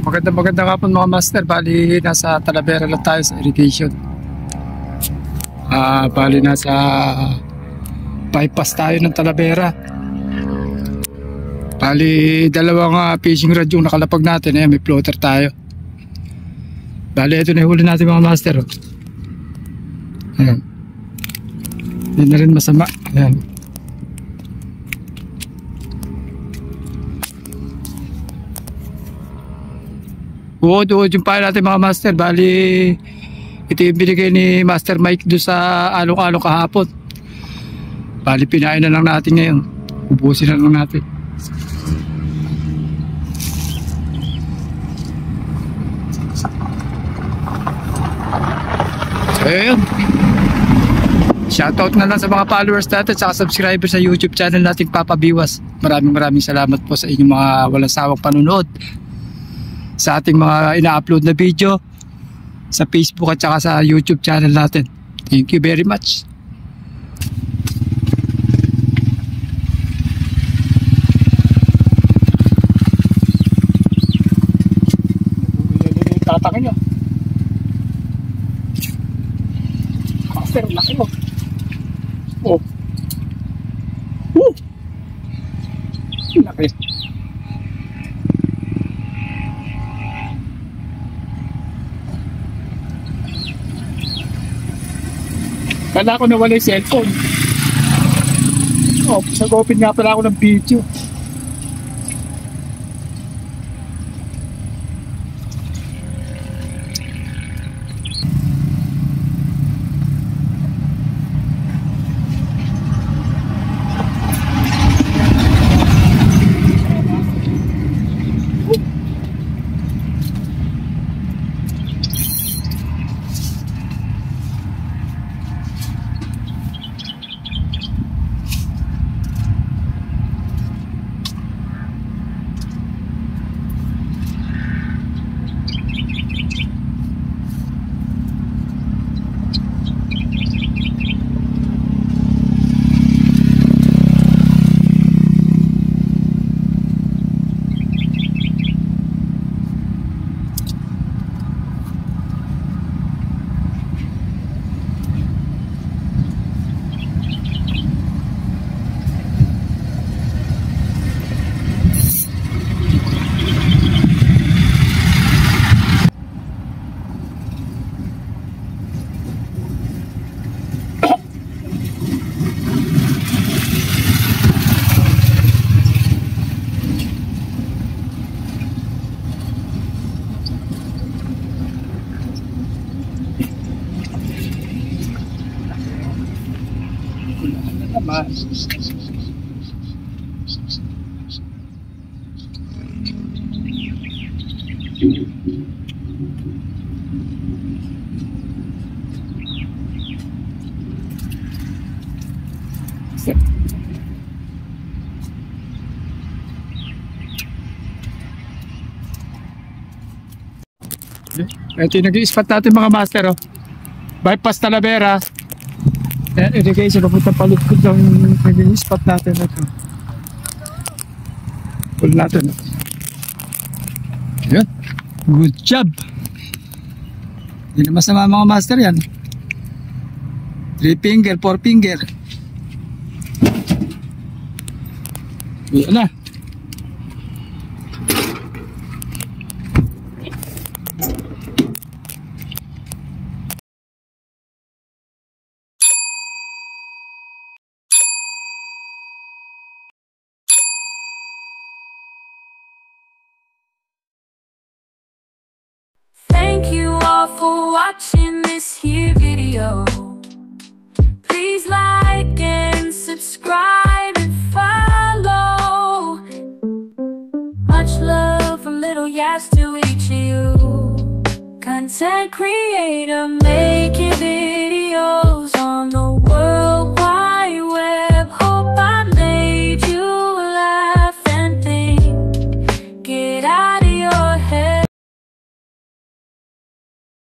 Magandang hapon mga master. Bali nasa Talavera lang tayo sa irrigation. Bali nasa bypass tayo ng Talavera. Bali dalawang fishing rod yung nakalapag natin. May floater tayo. Bali ito na yung huli natin mga master. Ayan. Hindi na rin masama. Ayan. Uod yung pala natin mga master. Bali ito yung binigay ni Master Mike doon sa along-along kahapon. Bali pinain na lang natin ngayon. Ubusin na lang natin. Ayun. Shoutout na lang sa mga followers natin at subscribers sa YouTube channel natin Papa Biwas. Maraming salamat po sa inyong mga walang sawang panunood sa ating mga ina-upload na video sa Facebook at saka sa YouTube channel natin. Thank you very much. Tatakin nyo. Master, laki mo. Oh. Laki. Kala ko nawala yung cellphone. Nag-open nga pala ako ng video. Ito yung nag-i-spot natin mga master. Bypass Talavera. Irrigation, papunta palikod lang nag-i-spot natin. Pull natin. Ayan. Good job. Hindi na masama mga master yan. 3 finger, 4 finger. Ayan na. Thank you all for watching this here video. Please like and subscribe and follow. Much love from Little Yas to each of you, content creator.